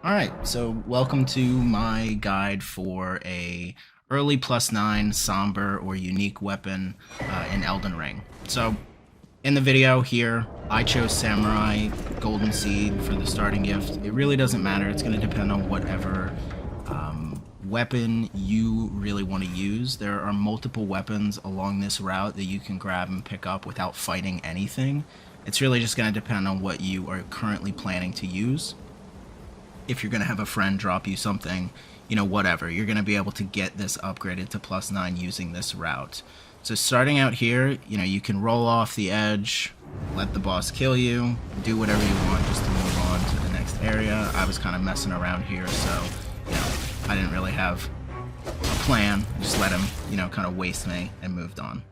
Alright, so welcome to my guide for a early +9 somber or unique weapon in Elden Ring. So in the video here, I chose Samurai Golden Seed for the starting gift. It really doesn't matter, it's going to depend on whatever weapon you really want to use. There are multiple weapons along this route that you can grab and pick up without fighting anything. It's really just going to depend on what you are currently planning to use. If you're going to have a friend drop you something, whatever, you're going to be able to get this upgraded to +9 using this route. So starting out here, you can roll off the edge, let the boss kill you, do whatever you want just to move on to the next area. I was kind of messing around here, so, I didn't really have a plan. I just let him, kind of waste me and moved on.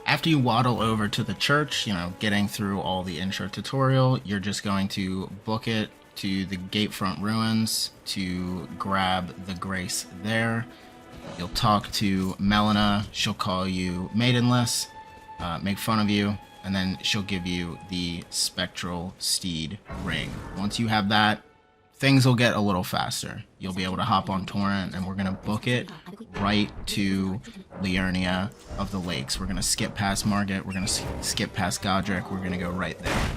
After you waddle over to the church, getting through all the intro tutorial, you're just going to book it to the Gatefront Ruins to grab the grace there. You'll talk to Melina, she'll call you maidenless, make fun of you, and then she'll give you the Spectral Steed Ring. Once you have that, things will get a little faster. You'll be able to hop on Torrent, and we're going to book it right to Liurnia of the Lakes. We're going to skip past Margit, we're going to skip past Godric, we're going to go right there.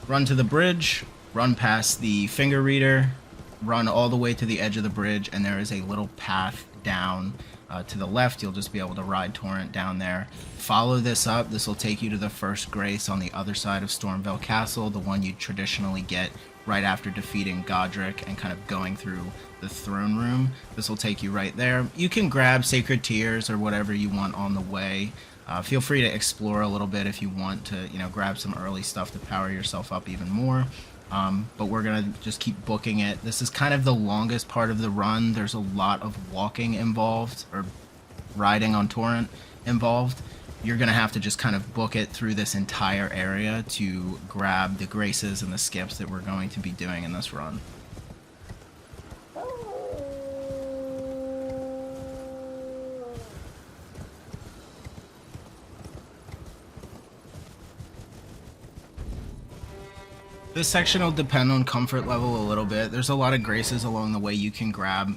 Run to the bridge, run past the finger reader, run all the way to the edge of the bridge, and there is a little path down to the left. You'll just be able to ride Torrent down there. Follow this up. This will take you to the first grace on the other side of Stormveil Castle, the one you traditionally get right after defeating Godric and kind of going through the throne room. This will take you right there. You can grab Sacred Tears or whatever you want on the way. Feel free to explore a little bit if you want to, grab some early stuff to power yourself up even more. But we're going to just keep booking it. This is kind of the longest part of the run. There's a lot of walking involved, or riding on Torrent involved. You're going to have to just kind of book it through this entire area to grab the graces and the skips that we're going to be doing in this run. This section will depend on comfort level a little bit. There's a lot of graces along the way you can grab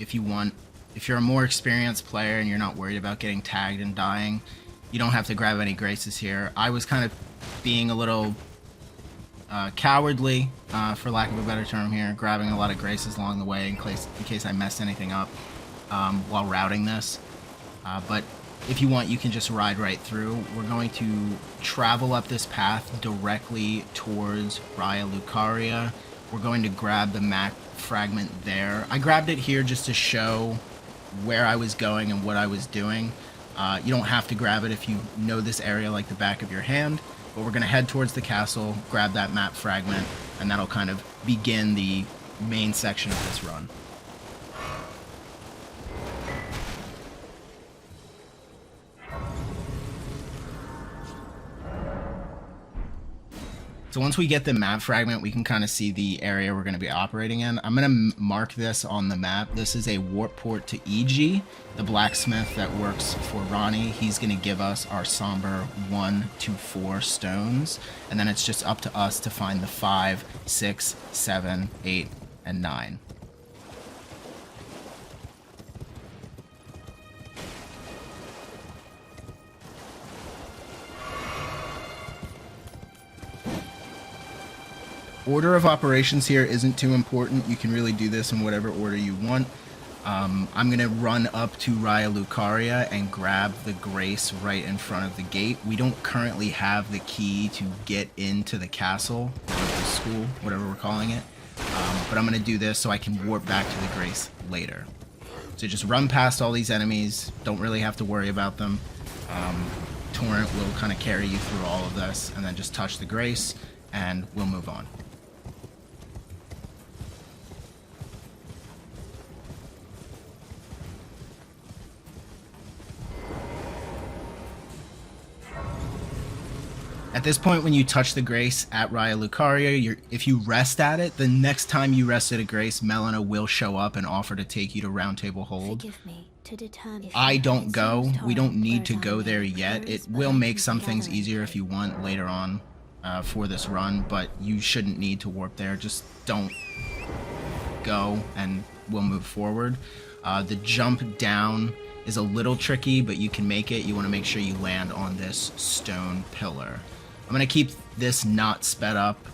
if you want. If you're a more experienced player and you're not worried about getting tagged and dying, you don't have to grab any graces here. I was kind of being a little cowardly, for lack of a better term here, grabbing a lot of graces along the way in case I messed anything up while routing this. But if you want, you can just ride right through. We're going to travel up this path directly towards Raya Lucaria. We're going to grab the map fragment there. I grabbed it here just to show where I was going and what I was doing. You don't have to grab it if you know this area like the back of your hand, but we're going to head towards the castle, grab that map fragment, and that'll kind of begin the main section of this run. So once we get the map fragment, we can kind of see the area we're going to be operating in. I'm going to mark this on the map. This is a warp port to EG, the blacksmith that works for Ronnie. He's going to give us our Somber 1 to 4 stones, and then it's just up to us to find the 5, 6, 7, 8, and 9. Order of operations here isn't too important. You can really do this in whatever order you want. I'm going to run up to Raya Lucaria and grab the grace right in front of the gate. We don't currently have the key to get into the castle, or the school, whatever we're calling it. But I'm going to do this so I can warp back to the Grace later. So just run past all these enemies. Don't really have to worry about them. Torrent will kind of carry you through all of this, and then just touch the Grace, and we'll move on. At this point, when you touch the Grace at Raya Lucaria, if you rest at it, the next time you rest at a Grace, Melina will show up and offer to take you to Round Table Hold. I don't go. We don't need to go there yet. It will make some things easier if you want later on for this run, but you shouldn't need to warp there. Just don't go and we'll move forward. The jump down is a little tricky, but you can make it. You want to make sure you land on this stone pillar. I'm going to keep this not sped up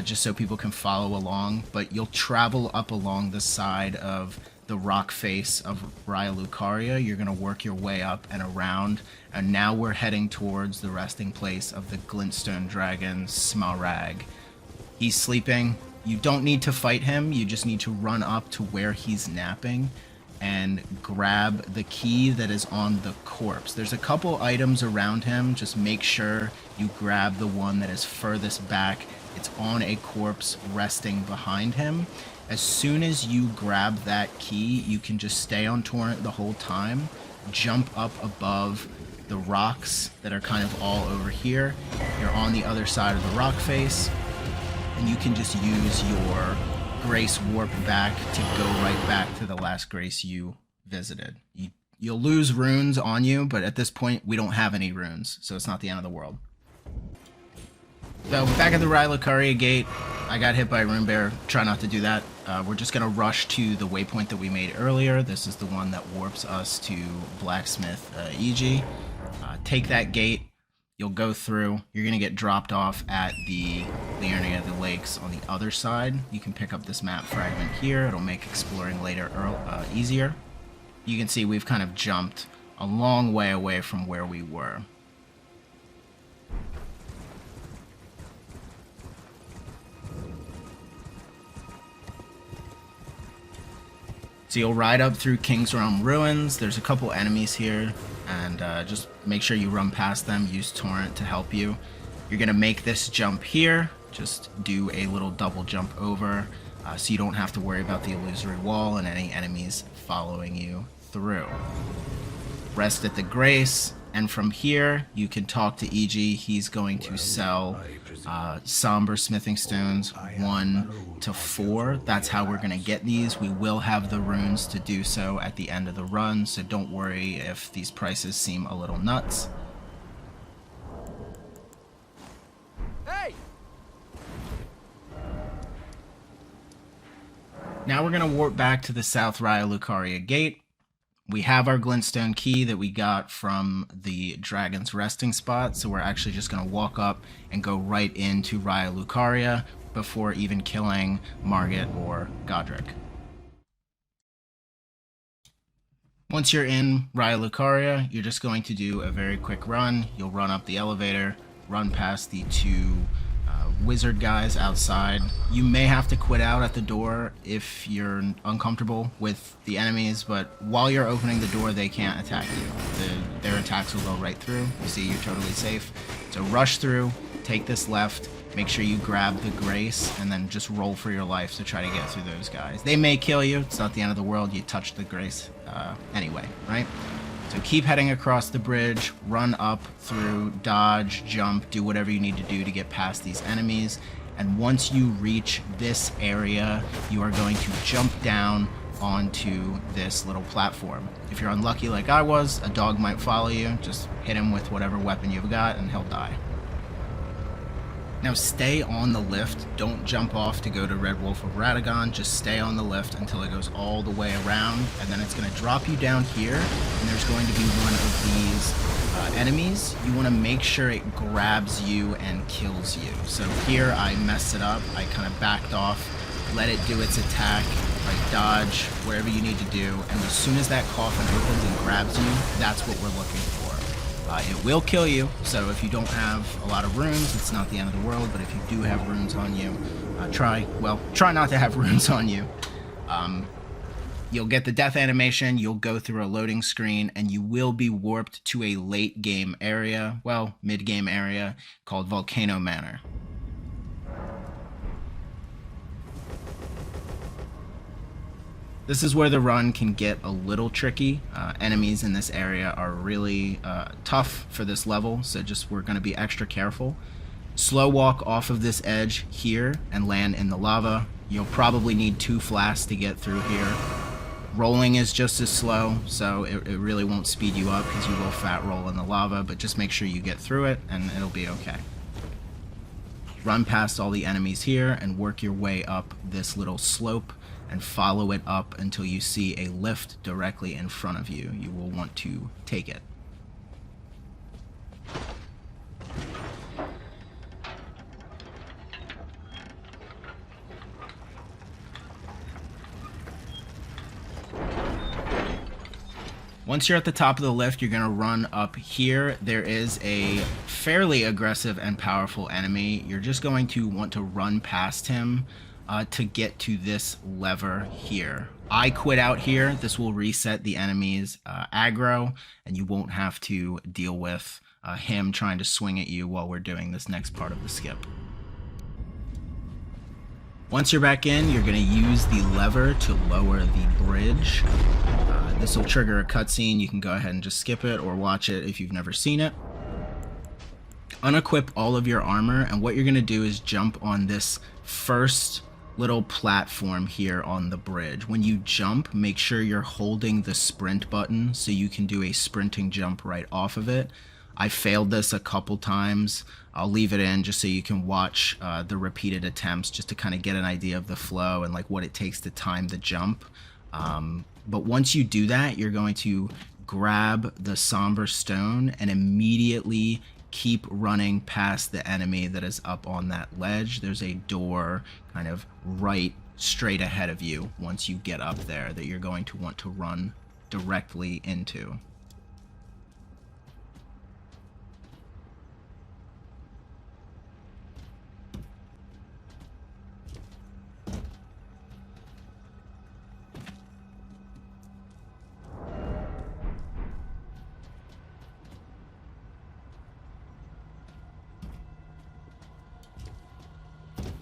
just so people can follow along, but you'll travel up along the side of the rock face of Raya Lucaria. You're going to work your way up and around, and now we're heading towards the resting place of the Glintstone Dragon, Smarag. He's sleeping. You don't need to fight him, you just need to run up to where he's napping and grab the key that is on the corpse. There's a couple items around him, just make sure you grab the one that is furthest back. It's on a corpse resting behind him. As soon as you grab that key, you can just stay on Torrent the whole time, jump up above the rocks that are kind of all over here. You're on the other side of the rock face, and you can just use your Grace warp back to go right back to the last Grace you visited. You'll lose runes on you, but at this point, we don't have any runes, so it's not the end of the world. So, back at the Raya Lucaria gate, I got hit by a rune bear. Try not to do that. We're just going to rush to the waypoint that we made earlier. This is the one that warps us to Blacksmith EG. Take that gate. You'll go through. You're going to get dropped off at the Liurnia, the lakes on the other side. You can pick up this map fragment here. It'll make exploring later easier. You can see we've kind of jumped a long way away from where we were. So you'll ride up through King's Realm Ruins. There's a couple enemies here, and just make sure you run past them. Use Torrent to help you. You're going to make this jump here. Just do a little double jump over so you don't have to worry about the illusory wall and any enemies following you through. Rest at the Grace, and from here you can talk to EG. He's going to sell Somber Smithing Stones 1 to 4. That's how we're going to get these. We will have the runes to do so at the end of the run, so don't worry if these prices seem a little nuts. Hey! Now we're going to warp back to the South Raya Lucaria gate. We have our glintstone key that we got from the dragon's resting spot, so we're actually just going to walk up and go right into Raya Lucaria before even killing Margit or Godric. Once you're in Raya Lucaria, you're just going to do a very quick run. You'll run up the elevator, run past the two wizard guys outside. You may have to quit out at the door if you're uncomfortable with the enemies, but while you're opening the door, they can't attack you. Their attacks will go right through. You see, you're totally safe. So rush through, take this left, make sure you grab the Grace, and then just roll for your life to try to get through those guys. They may kill you. It's not the end of the world. You touched the Grace anyway, right? So keep heading across the bridge, run up through, dodge, jump, do whatever you need to do to get past these enemies. And once you reach this area, you are going to jump down onto this little platform. If you're unlucky like I was, a dog might follow you. Just hit him with whatever weapon you've got and he'll die. Now stay on the lift. Don't jump off to go to Red Wolf of Radagon. Just stay on the lift until it goes all the way around, and then it's going to drop you down here, and there's going to be one of these enemies. You want to make sure it grabs you and kills you. So here I messed it up. I kind of backed off, let it do its attack, like dodge, whatever you need to do, and as soon as that coffin opens and grabs you, that's what we're looking for. It will kill you, so if you don't have a lot of runes, it's not the end of the world, but if you do have runes on you, Try not to have runes on you. You'll get the death animation, you'll go through a loading screen, and you will be warped to a late game area, well, mid game area, called Volcano Manor. This is where the run can get a little tricky. Enemies in this area are really tough for this level, so we're going to be extra careful. Slow walk off of this edge here and land in the lava. You'll probably need 2 flasks to get through here. Rolling is just as slow, so it really won't speed you up because you will fat roll in the lava, but just make sure you get through it and it'll be okay. Run past all the enemies here and work your way up this little slope and follow it up until you see a lift directly in front of you. You will want to take it. Once you're at the top of the lift, you're going to run up here. There is a fairly aggressive and powerful enemy. You're just going to want to run past him to get to this lever here. I quit out here. This will reset the enemy's aggro, and you won't have to deal with him trying to swing at you while we're doing this next part of the skip. Once you're back in, you're going to use the lever to lower the bridge. This will trigger a cutscene. You can go ahead and just skip it or watch it if you've never seen it. Unequip all of your armor, and what you're going to do is jump on this first little platform here on the bridge. When you jump, make sure you're holding the sprint button so you can do a sprinting jump right off of it. I failed this a couple times. I'll leave it in just so you can watch the repeated attempts just to kind of get an idea of the flow and like what it takes to time the jump. But once you do that, you're going to grab the Somber Stone and immediately keep running past the enemy that is up on that ledge. There's a door kind of right straight ahead of you once you get up there that you're going to want to run directly into.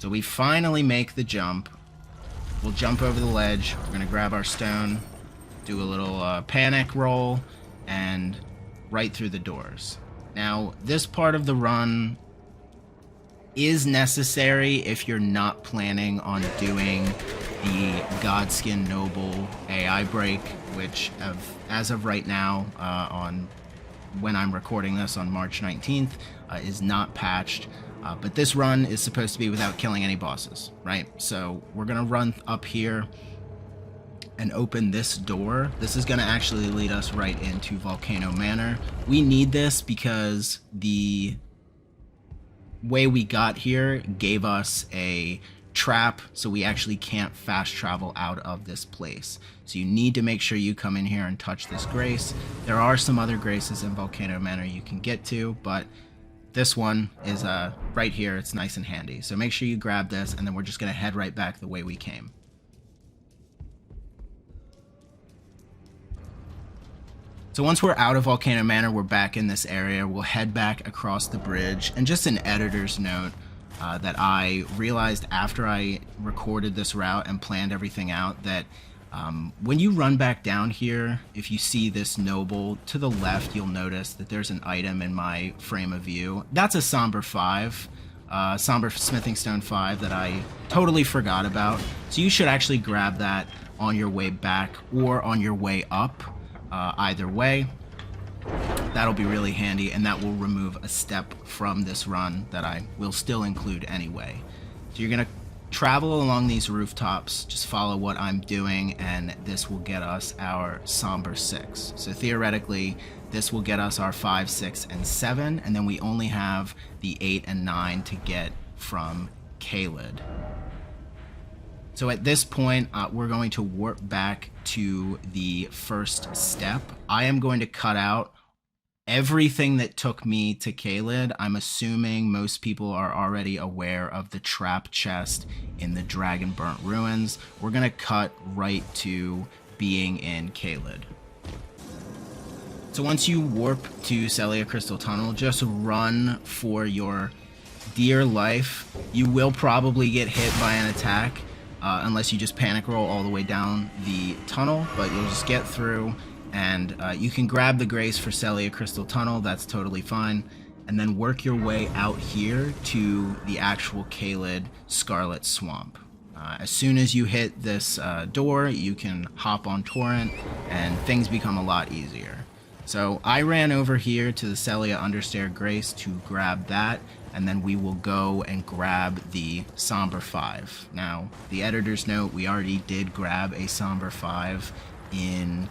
So we finally make the jump. We'll jump over the ledge. We're going to grab our stone, do a little panic roll, and right through the doors. Now, this part of the run is necessary if you're not planning on doing the Godskin Noble AI break, which as of right now, on when I'm recording this on March 19th, is not patched. But this run is supposed to be without killing any bosses, right? So we're going to run up here and open this door. This is going to actually lead us right into Volcano Manor. We need this because the way we got here gave us a trap, so we actually can't fast travel out of this place. So you need to make sure you come in here and touch this grace. There are some other graces in Volcano Manor you can get to, but this one is right here. It's nice and handy. So make sure you grab this, and then we're just going to head right back the way we came. So once we're out of Volcano Manor, we're back in this area. We'll head back across the bridge. And just an editor's note that I realized after I recorded this route and planned everything out, that when you run back down here, if you see this noble to the left, you'll notice that there's an item in my frame of view. That's a Somber 5, Somber Smithing Stone 5 that I totally forgot about. So you should actually grab that on your way back or on your way up. Either way, that'll be really handy, and that will remove a step from this run that I will still include anyway. So you're going to travel along these rooftops, just follow what I'm doing, and this will get us our Somber 6. So theoretically, this will get us our 5, 6, and 7, and then we only have the 8 and 9 to get from Caelid. So at this point, we're going to warp back to the first step. I am going to cut out everything that took me to Caelid, I'm assuming most people are already aware of the trap chest in the Dragon Burnt Ruins. We're gonna cut right to being in Caelid. So once you warp to Celia Crystal Tunnel, just run for your dear life. You will probably get hit by an attack, unless you just panic roll all the way down the tunnel, but you'll just get through, and you can grab the Grace for Celia Crystal Tunnel, that's totally fine, and then work your way out here to the actual Caelid Scarlet Swamp. As soon as you hit this door, you can hop on Torrent, and things become a lot easier. So I ran over here to the Celia Understair Grace to grab that, and then we will go and grab the Somber 5. Now, the editor's note, we already did grab a Somber 5 in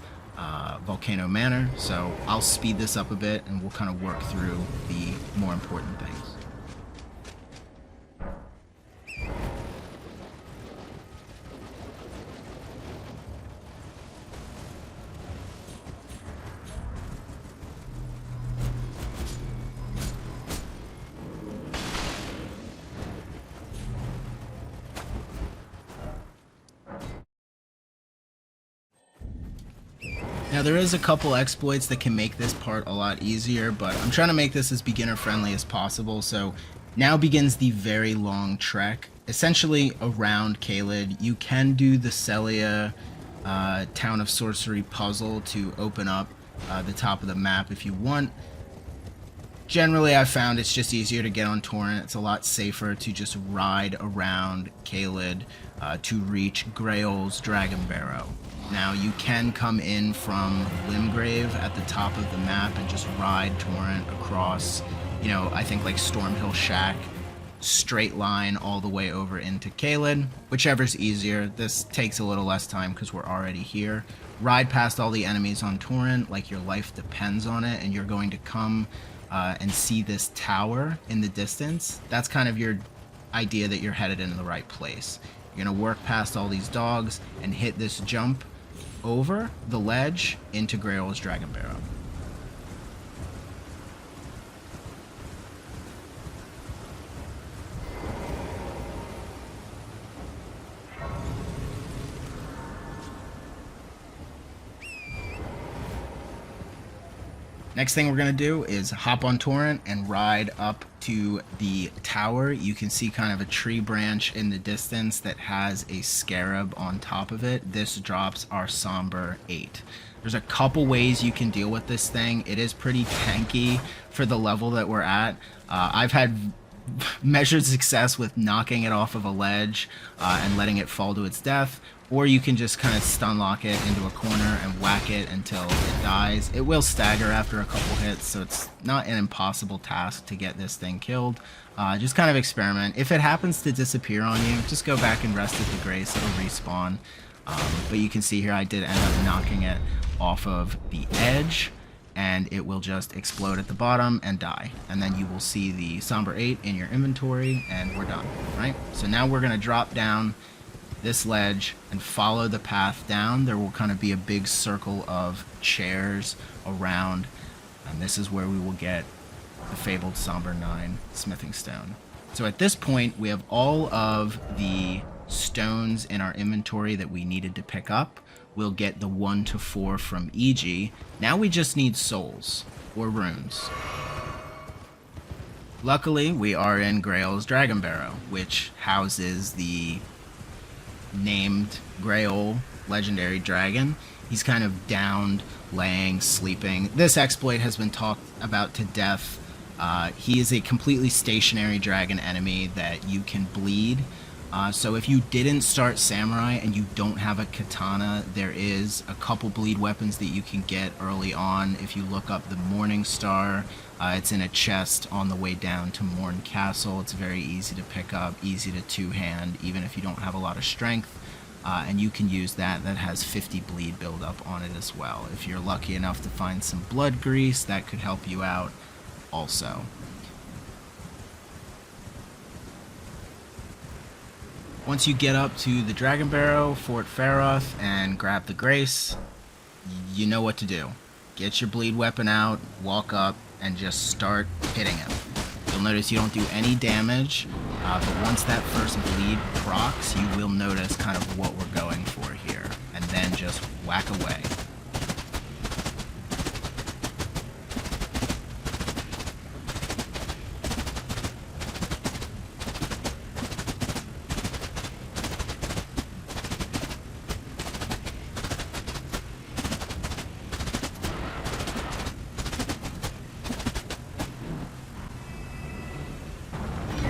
Volcano Manor, so I'll speed this up a bit and we'll kind of work through the more important things. Now there is a couple exploits that can make this part a lot easier, but I'm trying to make this as beginner friendly as possible. So now begins the very long trek, essentially around Caelid. You can do the Celia Town of Sorcery puzzle to open up the top of the map if you want. Generally, I've found it's just easier to get on Torrent. It's a lot safer to just ride around Caelid to reach Grael's Dragon Barrow. Now, you can come in from Limgrave at the top of the map and just ride Torrent across, you know, I think like Stormhill Shack, straight line all the way over into Caelid, whichever's easier. This takes a little less time because we're already here. Ride past all the enemies on Torrent like your life depends on it, and you're going to come and see this tower in the distance. That's kind of your idea that you're headed in the right place. You're going to work past all these dogs and hit this jump over the ledge into Grael's Dragon Barrow. Next thing we're going to do is hop on Torrent and ride up to the tower. You can see kind of a tree branch in the distance that has a scarab on top of it. This drops our Somber 8. There's a couple ways you can deal with this thing. It is pretty tanky for the level that we're at. I've had measured success with knocking it off of a ledge and letting it fall to its death, or you can just kind of stun lock it into a corner and whack it until it dies. It will stagger after a couple hits, so it's not an impossible task to get this thing killed. Just kind of experiment. If it happens to disappear on you, just go back and rest at the Grace, it'll respawn. But you can see here I did end up knocking it off of the edge, and it will just explode at the bottom and die. And then you will see the Somber 8 in your inventory, and we're done, right? So now we're gonna drop down this ledge and follow the path down. There will kind of be a big circle of chairs around, and this is where we will get the fabled Somber 9 Smithing Stone. So at this point, we have all of the stones in our inventory that we needed to pick up. We'll get the 1 to 4 from EG. Now we just need souls, or runes. Luckily, we are in Grael's Dragon Barrow, which houses the named Grael legendary dragon. He's kind of downed, laying, sleeping. This exploit has been talked about to death. He is a completely stationary dragon enemy that you can bleed. So if you didn't start Samurai and you don't have a katana, there is a couple bleed weapons that you can get early on. If you look up the Morning Star, it's in a chest on the way down to Morn Castle. It's very easy to pick up, easy to two-hand, even if you don't have a lot of strength. And you can use that. That has 50 bleed buildup on it as well. If you're lucky enough to find some blood grease, that could help you out also. Once you get up to the Dragon Barrow, Fort Faroth, and grab the Grace, you know what to do. get your bleed weapon out, walk up, and just start hitting him. You'll notice you don't do any damage, but once that first bleed procs, you will notice kind of what we're going for here, and then just whack away.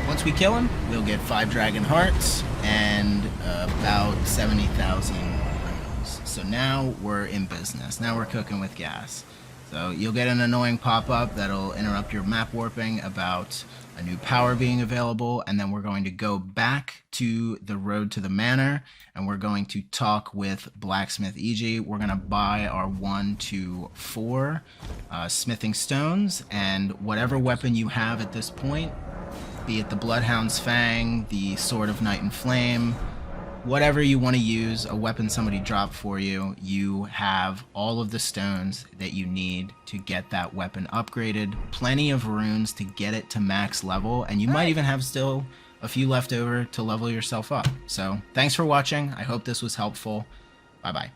Once we kill him, we'll get 5 dragon hearts and about 70,000 runes. So now we're in business. Now we're cooking with gas. So you'll get an annoying pop-up that'll interrupt your map warping about a new power being available, and then we're going to go back to the road to the manor, and we're going to talk with Blacksmith EG. We're going to buy our 1 to 4 smithing stones, and whatever weapon you have at this point, be it the Bloodhound's Fang, the Sword of Night and Flame, whatever you want to use, a weapon somebody dropped for you, you have all of the stones that you need to get that weapon upgraded, plenty of runes to get it to max level, and you might even have still a few left over to level yourself up. So thanks for watching. I hope this was helpful. Bye-bye.